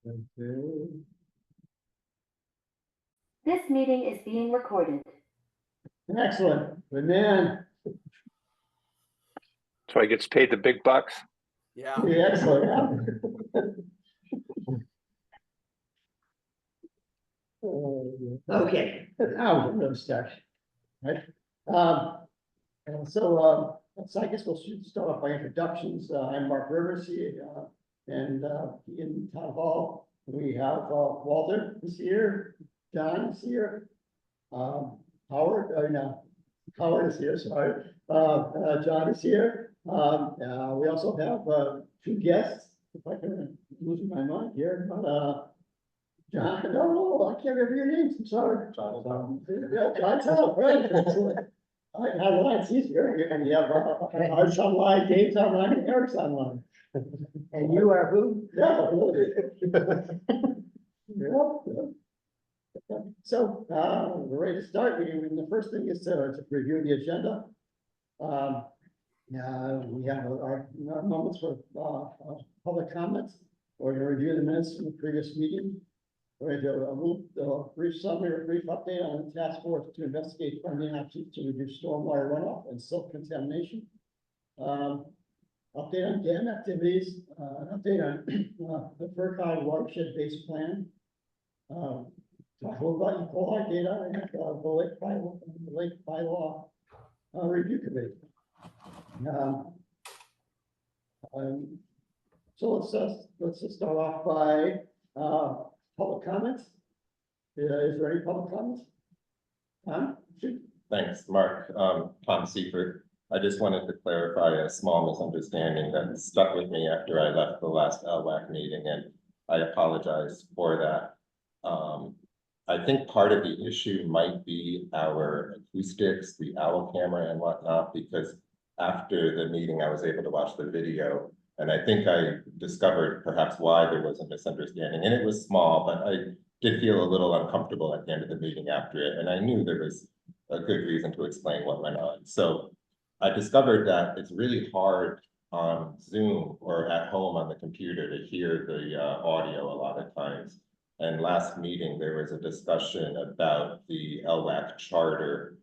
Okay. This meeting is being recorded. Excellent, good man. So he gets paid the big bucks. Yeah. Yeah, excellent. Okay, now we're gonna start. Right. So I guess we'll start off by introductions. I'm Mark Rivers here, and in Town Hall, we have Walter is here, John is here, Howard, no, Howard is here, sorry. John is here. We also have two guests, if I can lose my mind here, but John, no, I can't remember your names, I'm sorry. Yeah, John's out, right? I have lines easier, and you have Art's online, Dave's online, and Eric's online. And you are who? No. Yeah. So, we're ready to start. The first thing is to review the agenda. We have our moments for public comments. We're going to review the minutes from the previous meeting. We're going to do a brief summary or brief update on the task force to investigate funding options to reduce stormwater runoff and silt contamination. Update on dam activities, an update on the FERCog watershed-based plan. Talk a little about ECOLI data and the lake bylaw review committee. So let's just start off by public comments. Is there any public comments? Tom? Thanks, Mark. Tom Seifert. I just wanted to clarify a small misunderstanding that stuck with me after I left the last LWAC meeting, and I apologize for that. I think part of the issue might be our acoustics, the owl camera and whatnot, because after the meeting, I was able to watch the video, and I think I discovered perhaps why there was a misunderstanding, and it was small, but I did feel a little uncomfortable at the end of the meeting after it, and I knew there was a good reason to explain what went on. So I discovered that it's really hard on Zoom or at home on the computer to hear the audio a lot of times. And last meeting, there was a discussion about the LWAC charter.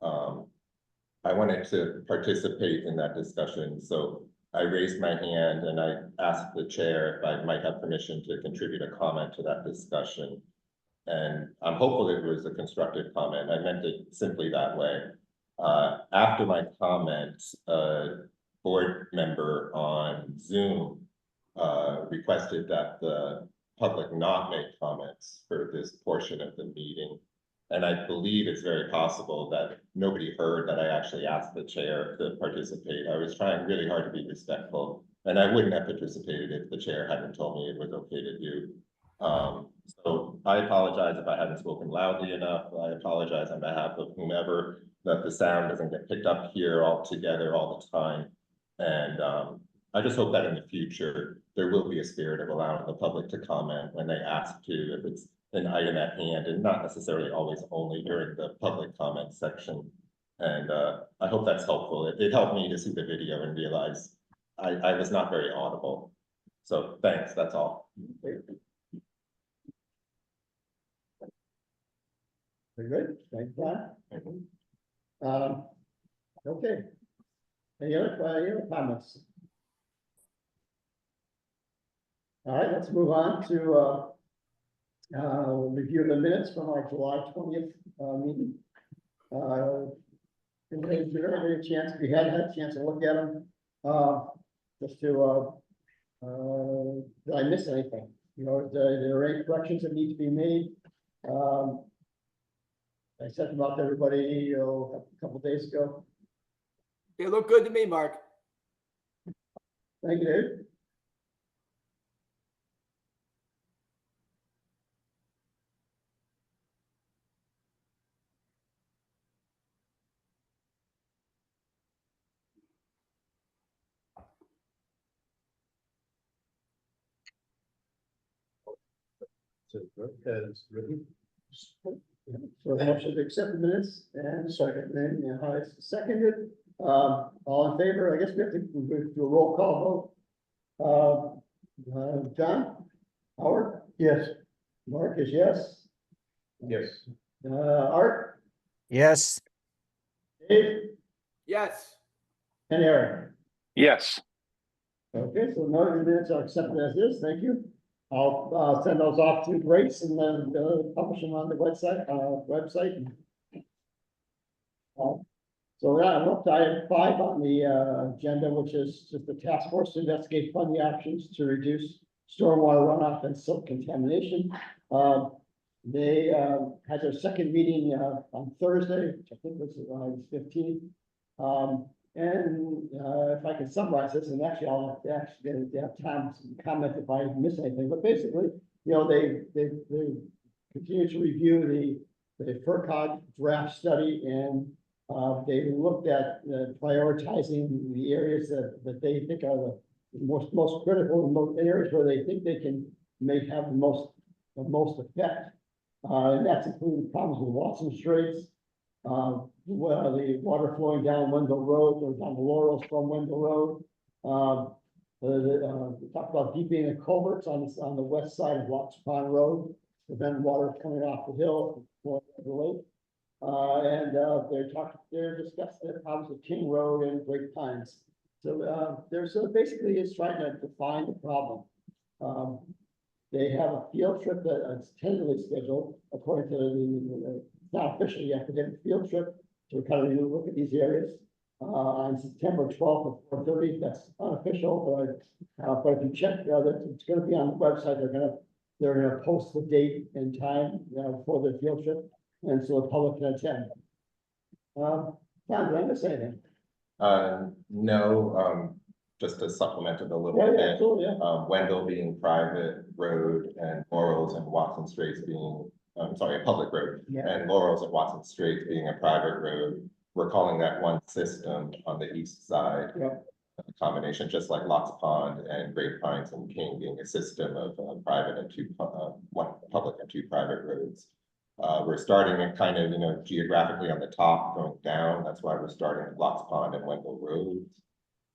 I wanted to participate in that discussion, so I raised my hand and I asked the chair if I might have permission to contribute a comment to that discussion. And I'm hopeful it was a constructive comment. I meant it simply that way. After my comment, a board member on Zoom requested that the public not make comments for this portion of the meeting. And I believe it's very possible that nobody heard that I actually asked the chair to participate. I was trying really hard to be respectful, and I wouldn't have participated if the chair hadn't told me it was okay to do. So I apologize if I haven't spoken loudly enough. I apologize on behalf of whomever that the sound doesn't get picked up here all together all the time. And I just hope that in the future, there will be a spirit of allowing the public to comment when they ask to, if it's an item at hand, and not necessarily always only during the public comment section. And I hope that's helpful. It helped me to see the video and realize I was not very audible. So thanks, that's all. Very good, thank you, John. Okay. Any other comments? All right, let's move on to review the minutes from our July 20th meeting. If you had a chance, if you hadn't had a chance to look at them, just to, did I miss anything? You know, there are any corrections that need to be made? I sent them out to everybody a couple of days ago. They look good to me, Mark. Thank you, Dave. As written. So the motion to accept the minutes and second, then how it's seconded. All in favor? I guess we have to do a roll call vote. John? Howard? Yes. Mark is yes. Yes. Art, Yes. Dave, Yes. and Eric. Yes. Okay, so no minutes are accepted as is, thank you. I'll send those off to Grace and then publish them on the website. So yeah, I'm up to item 5 on the agenda, which is just the task force to investigate funding options to reduce stormwater runoff and silt contamination. They had their second meeting on Thursday, which I think was August 15th. And if I can summarize this, and actually I'll have time to comment if I miss anything, but basically, you know, they continue to review the FERCog draft study, and they looked at prioritizing the areas that they think are the most critical, and most areas where they think they can have the most effect. And that's including problems with Watson Straits, the water flowing down Wendell Road, or down the Laurels from Wendell Road. We talked about deepening the culverts on the west side of Locks Pond Road, prevent water coming off the hill, flowing into the lake. They're discussing the problems with King Road and Great Pines. So basically it's trying to define the problem. They have a field trip that's tentatively scheduled according to it's not official yet, but they have a field trip to kind of look at these areas on September 12th at 4:30. That's unofficial, but if you check, it's going to be on the website. They're gonna post the date and time for the field trip, and so the public can attend. Tom, did I miss anything? No, just to supplement it a little Yeah, bit. absolutely, yeah. Wendell being private road and Laurels and Watson Straits being, I'm sorry, a public road. Yeah. And Laurels and Watson Straits being a private road. We're calling that one system on the east side. Yeah. A combination, just like Locks Pond and Great Pines and King being a system of private and one public and 2 private roads. We're starting it kind of, geographically on the top going down. That's why we're starting at Locks Pond and Wendell roads,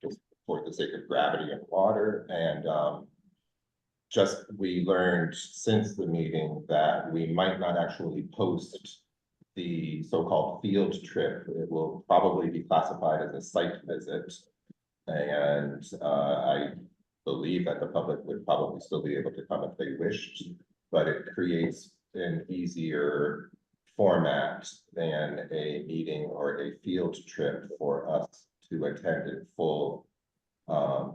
just for the sake of gravity and water. And we learned since the meeting that we might not actually post the so-called field trip. It will probably be classified as a site visit. And I believe that the public would probably still be able to come if they wished, but it creates an easier format than a meeting or a field trip for us to attend in full,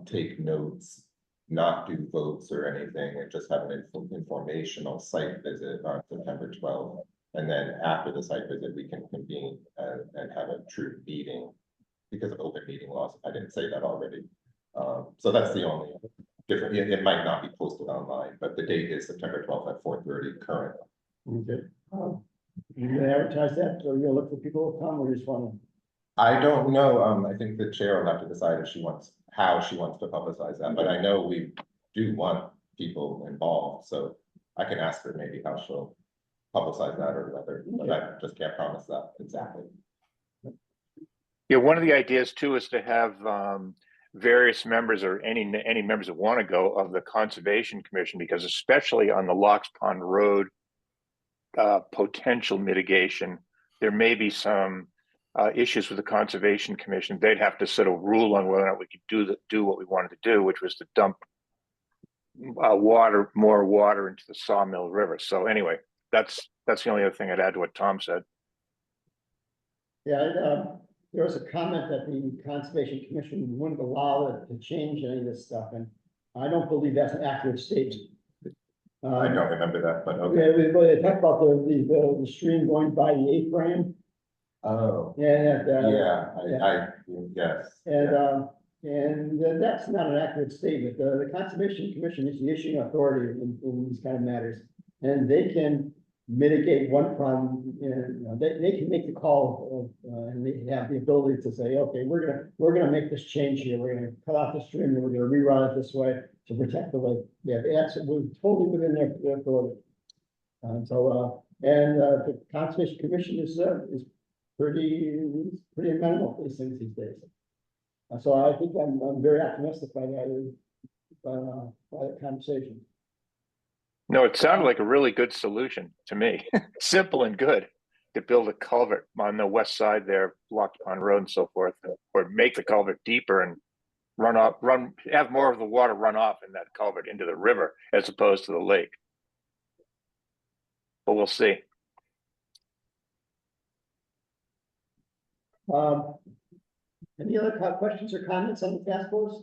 take notes, not do votes or anything, and just have an informational site visit on September 12th. And then after the site visit, we can convene and have a true meeting because of open meeting laws. I didn't say that already. So that's the only difference. It might not be posted online, but the date is September 12th at 4:30 currently. Okay. You gonna advertise that, or you gonna look for people to come, or just want I don't know. I think the chair will have to decide if how she wants to publicize that, but I know we do want people involved, so I can ask her maybe how she'll publicize that or whether, but I just can't promise that exactly. Yeah, one of the ideas too is to have various members or any members that want to go of the Conservation Commission, because especially on the Locks Pond Road potential mitigation, there may be some issues with the Conservation Commission. They'd have to sort of rule on whether or not we could do what we wanted to do, which was to dump more water into the Sawmill River. So anyway, that's the only other thing I'd add to what Tom said. Yeah, there was a comment that the Conservation Commission wouldn't allow it to change any of this stuff, and I don't believe that's an accurate statement. I don't remember that, but okay. Yeah, they talked about the stream going by the A-frame. Oh, And yes. and that's not an accurate statement. The Conservation Commission is the issuing authority in these kind of matters, and they can mitigate one problem. And they can make the call, and they have the ability to say, okay, we're gonna make this change here. We're gonna cut off the stream, and we're gonna rerun it this way to protect the lake. Yeah, we're totally within their authority. The Conservation Commission is pretty amenable to these things these days. So I think I'm very optimistic by that conversation. No, it sounded like a really good solution to me. Simple and good to build a culvert on the west side there, Lock Pond Road and so forth, or make the culvert deeper and have more of the water run off in that culvert into the river as opposed to the lake. But we'll see. Any other questions or comments on the task force?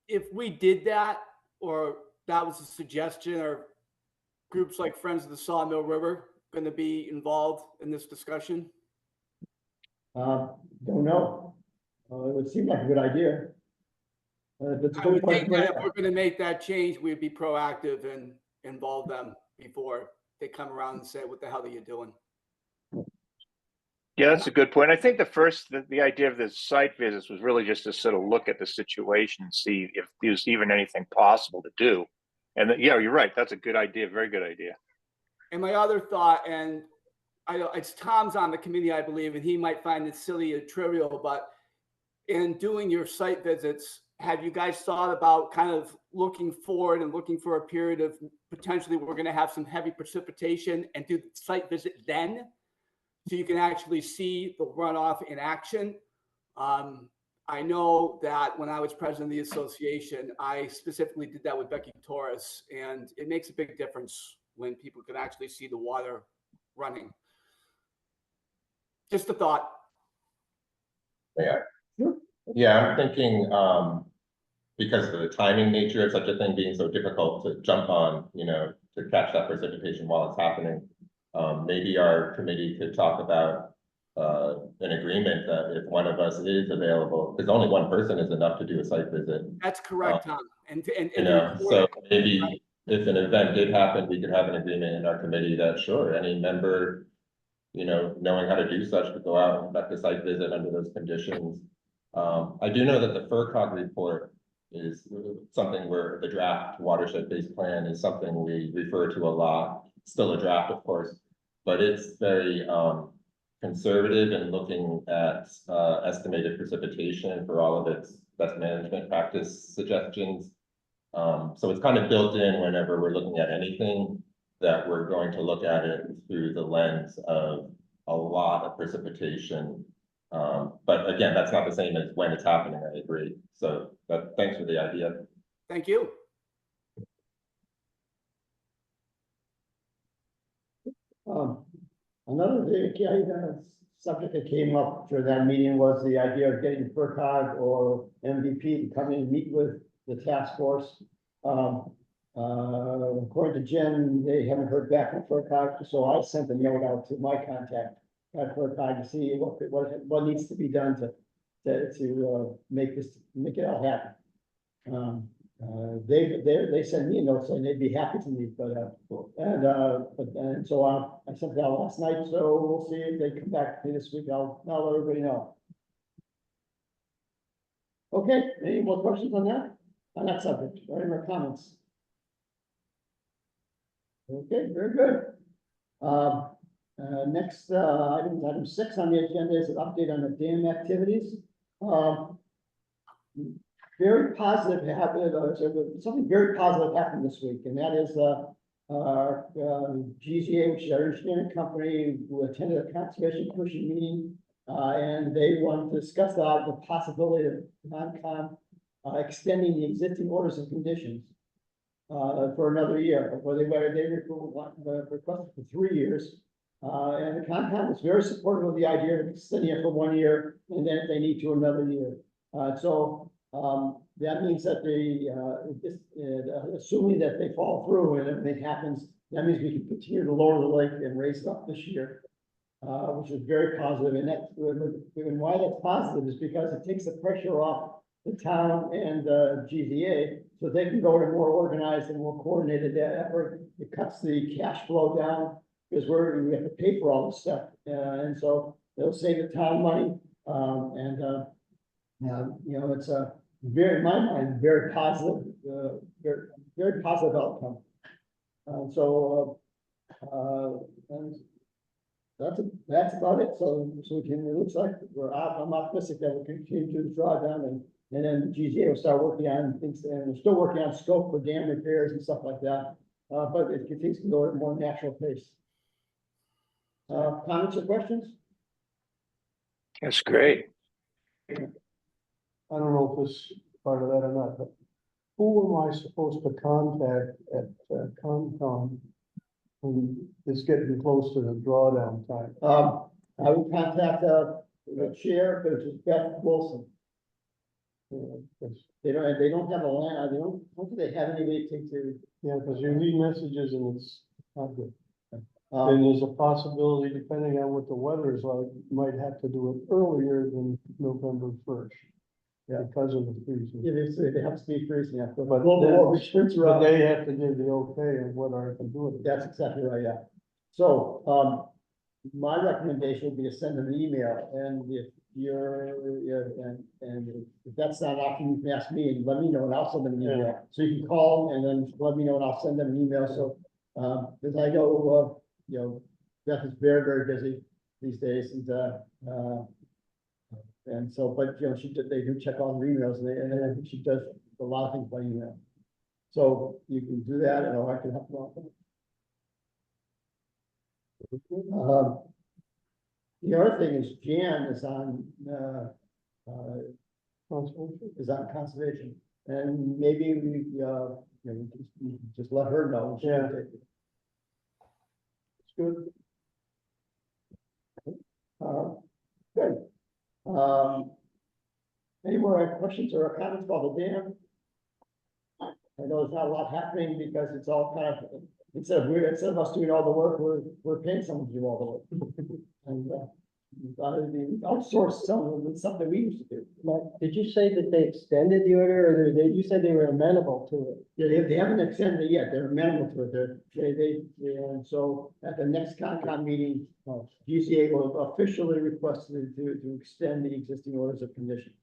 If we did that, or that was a suggestion, or groups like Friends of the Sawmill River going to be involved in this discussion? Don't know. It would seem like a good idea. That's a I good would think question. that if we're going to make that change, we'd be proactive and involve them before they come around and say, what the hell are you doing? Yeah, that's a good point. I think the idea of the site visits was really just to sort of look at the situation and see if there's even anything possible to do. And yeah, you're right. That's a good idea. Very good idea. And my other thought, and I know it's Tom's on the committee, I believe, and he might find it silly or trivial, but in doing your site visits, have you guys thought about kind of looking forward and looking for a period of potentially we're going to have some heavy precipitation and do the site visit then? So you can actually see the runoff in action. I know that when I was president of the association, I specifically did that with Becky Torres, and it makes a big difference when people can actually see the water running. Just a thought. Yeah. Yeah, I'm thinking, because of the timing nature of such a thing being so difficult to jump on, to catch that precipitation while it's happening. Maybe our committee could talk about an agreement that if one of us is available, because only one person is enough to do a site visit. That's correct, Tom. And So maybe if an event did happen, we could have an agreement in our committee that sure, any member, knowing how to do such could go out and conduct a site visit under those conditions. I do know that the FERCog report is something where the draft watershed-based plan is something we refer to a lot. Still a draft, of course, but it's very conservative in looking at estimated precipitation for all of its best management practice suggestions. So it's kind of built in whenever we're looking at anything that we're going to look at it through the lens of a lot of precipitation. But again, that's not the same as when it's happening, I agree. So thanks for the idea. thank you. Another subject that came up for that meeting was the idea of getting FERCog or MVP to come in and meet with the task force. According to Jen, they haven't heard back from FERCog, so I sent a note out to my contact at FERCog to see what needs to be done to make it all happen. They sent me a note saying they'd be happy to meet, and so I sent it out last night, so we'll see if they come back to me this week. I'll let everybody know. Okay, any more questions on that subject, or any more comments? Okay, very good. Next, item 6 on the agenda is an update on the dam activities. Very positive happened, something very positive happened this week, and that is our GZA, which is our engineering company, who attended a conservation commission meeting, and they wanted to discuss the possibility of Concom extending the existing orders and conditions for another year, where they requested for 3 years. And the Concom was very supportive of the idea of extending it for 1 year, and then if they need to, another year. That means that assuming that they fall through and everything happens, that means we can continue to lower the lake and raise it up this year, which is very positive. And why that's positive is because it takes the pressure off the town and GZA, so they can go to more organized and more coordinated effort. It cuts the cash flow down because we have to pay for all this stuff, and so they'll save the town money. It's a in my mind, very positive, very positive outcome. And that's about it. So it looks like I'm optimistic that we'll continue to draw down, and then the GZA will start working on things, and we're still working on scope for dam repairs and stuff like that. but it things can go at a more natural pace. Comments or questions? That's great. I don't know if this is part of that or not, but who am I supposed to contact at Concom when it's getting close to the drawdown time? I will contact, the chair, which is Beth Wilson. They don't have a land, don't think they have anybody to, Yeah, because you read messages and it's not good. um, And there's a possibility, depending on what the weather is like, you might have to do it earlier than November 1st. Yeah. Because of the freezing. they have to be freezing, yeah, but But global then- warming sprints are But up. they have to give the okay of what I can do with it. That's exactly right, yeah. So, my recommendation would be to send them an email, and if you're, yeah, and if that's not an option, you can ask me and let me know, and I'll send them an email. So you can call and then let me know, and I'll send them an email, so, because I know, Beth is very, very busy these days, and so, but, they do check all the emails, and I think she does a lot of things by email. So you can do that, and I can help you out. The other thing is Jan is on, conservation, and maybe we, we can just let her know. She can Yeah. take it. It's good. Good. Any more questions or comments about the dam? I know there's not a lot happening because it's all kind of, instead of us doing all the work, we're paying someone to do all the work. And, outsource some of the stuff that we used to do. Mark, did you say that they extended the order, or you said they were amenable to it? Yeah, they haven't extended it yet, they're amenable to it, and so at the next Concom meeting, GCA will officially request to extend the existing orders of condition.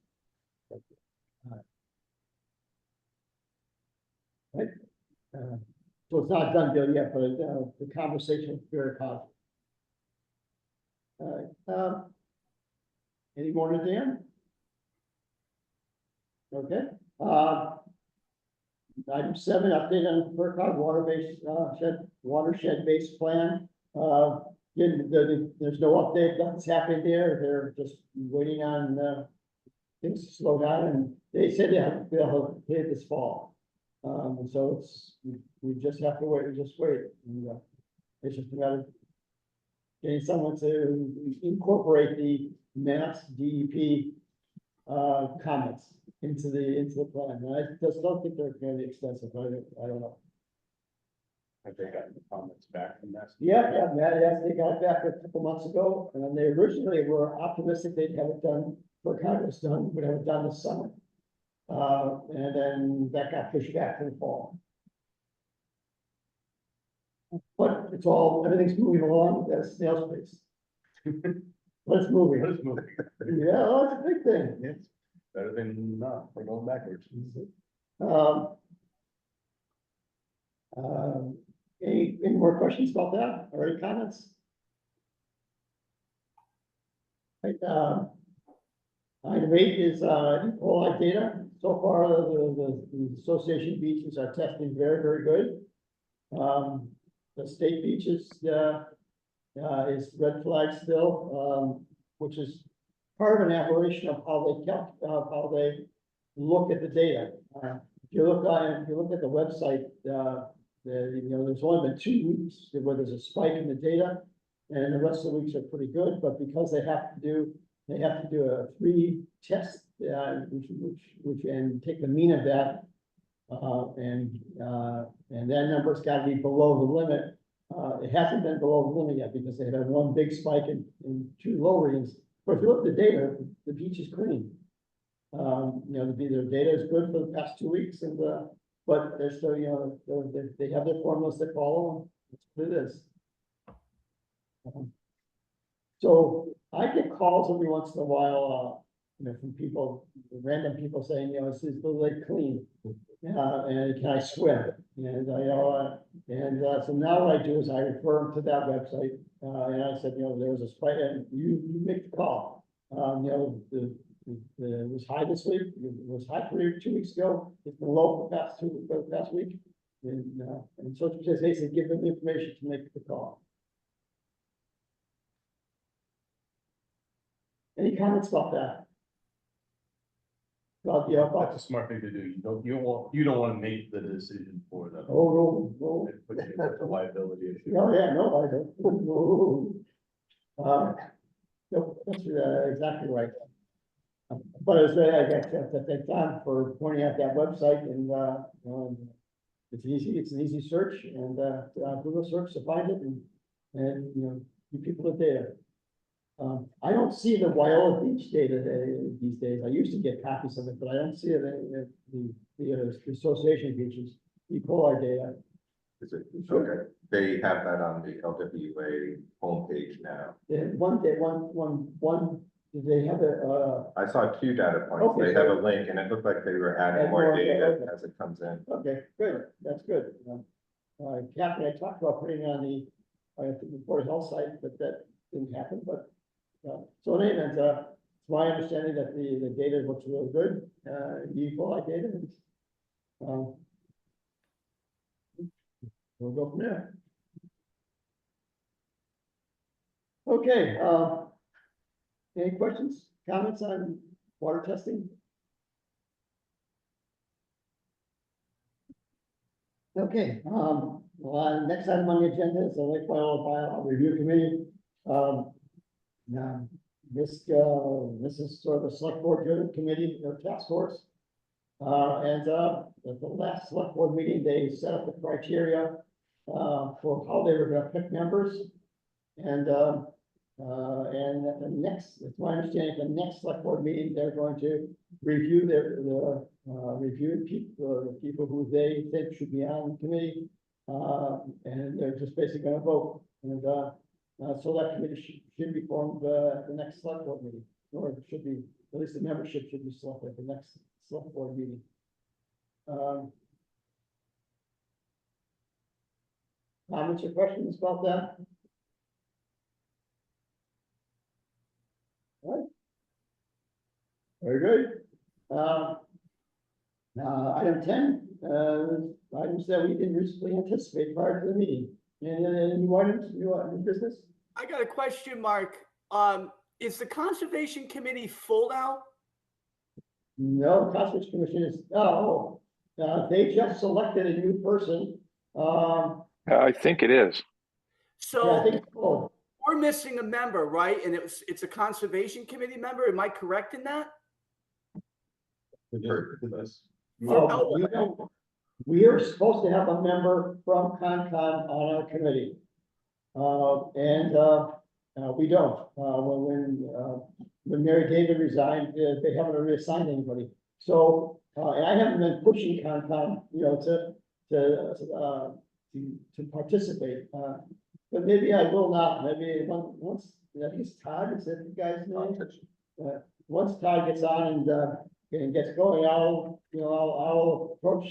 Right, so it's not done deal yet, but, the conversation is very positive. All right, any more to Dan? Okay, item 7, update on FERC watershed-based plan. There's no update, nothing's happening there, they're just waiting on, things to slow down, and they said they'll hit it this fall. And so we just have to wait, and, it's just a matter of getting someone to incorporate the Mass DEP comments into the plan. And I just don't think they're going to be extensive, but I don't know. Have they gotten the comments back from that? Yeah, yes, they got it back a couple months ago, and they originally were optimistic they'd have it done, for Congress done, would have it done this summer. And then that got pushed back to the fall. But everything's moving along at a snail's pace. But it's moving. It's moving. Yeah, well, it's a big thing. It's better than not, we're going backwards. Any more questions about that, or any comments? Right, item 8 is, all data. So far, the association beaches are testing very, very good. The state beaches, is red flag still, which is part of an aberration of how they look at the data. If you look at the website, there's only been 2 weeks where there's a spike in the data, and the rest of the weeks are pretty good. But because they have to do a 3 test, which and take the mean of that, and that number's got to be below the limit. It hasn't been below the limit yet because they had 1 big spike and 2 low readings. But if you look at the data, the beach is clean. Their data is good for the past 2 weeks, and but they're still, they have their formulas they follow, and it's what it is. So I get calls every once in a while, from people, random people saying, is the lake clean? And can I swim? And so now what I do is I refer them to that website, and I said, there was a spike, and you make the call. It was high this week, it was high for 2 weeks ago, it's been low for the past week. and so just basically give them the information to make the call. Any comments about that? About the, That's a smart thing to do. You don't want to make the decision for them. oh, no, It puts you at the liability issue. no, yeah, no, I don't. No. No, that's exactly right. But as I got to thank Tom for pointing out that website and, it's an easy search and, Google search to find it and, give people the data. I don't see the Wyola Beach data these days. I used to get copies of it, but I don't see it in the association beaches. You pull our data. Is it, okay, they have that on the LWA homepage now. One day, they have I saw 2 data points. Okay, They have so- a link and it looked like they were adding Add more more, data okay. as it comes in. okay, good, that's good. Catherine, I talked about putting on the, Board of Health site, but that didn't happen, but, so in any event, it's my understanding that the data looks really good, you pull that data, and, we'll go from there. Okay, any questions, comments on water testing? Okay, next item on the agenda is the Lake Wyola Bylaw Review Committee. Now, this is sort of a select board driven committee or task force. And at the last select board meeting, they set up the criteria for how they were gonna pick members. And at the next, it's my understanding, the next select board meeting, they're going to review review the people who they think should be on the committee. And they're just basically gonna vote. And so that committee should be formed at the next select board meeting, or it should be, at least the membership should be selected at the next select board meeting. Comments or questions about that? All right. Very good. Item 10, items that we didn't recently anticipate prior to the meeting. And new items, new business? I got a question, Mark. Is the Conservation Committee full now? No, Conservation Commission is, they just selected a new person. I think it is. Yeah, I So think, oh, we're missing a member, right? And it's a Conservation Committee member. Am I correct in that? For this. we are supposed to have a member from Concom on our committee. We don't, when Mary David resigned, they haven't reassigned anybody. So, and I haven't been pushing Concom, to participate, but maybe I will not, maybe once, I think it's Todd, is that the guy's name? Once Todd gets on and gets going, I'll approach,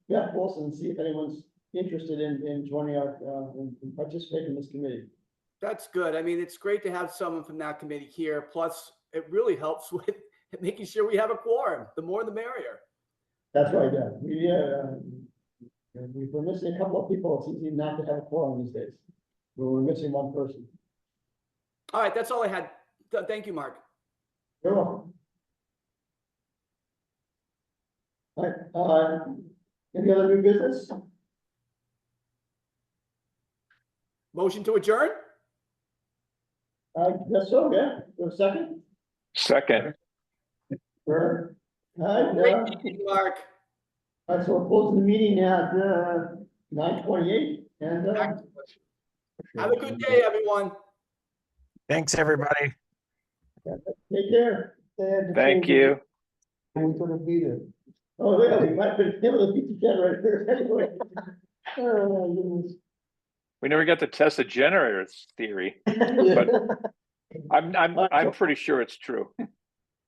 Beth Wilson and see if anyone's interested in joining our, and participating in this committee. That's good. I mean, it's great to have someone from that committee here. Plus, it really helps with making sure we have a quorum. The more, the merrier. That's right, yeah. We're missing a couple of people. It's easy not to have a quorum these days. We're missing one person. All right, that's all I had. Thank you, Mark. You're welcome. All right, any other new business? Motion to adjourn? I guess so, yeah. For a second? Second. Sure. All Great right, meeting, Mark. all right, so we're closing the meeting at 9:28 and Have a good day, everyone. Thanks, everybody. take care. They had to Thank change it, you. and we couldn't beat it. Oh, yeah, we might have been able to beat the generator anyway. Oh, my goodness. We never got to test the generator's theory. Yeah. I'm pretty sure it's true.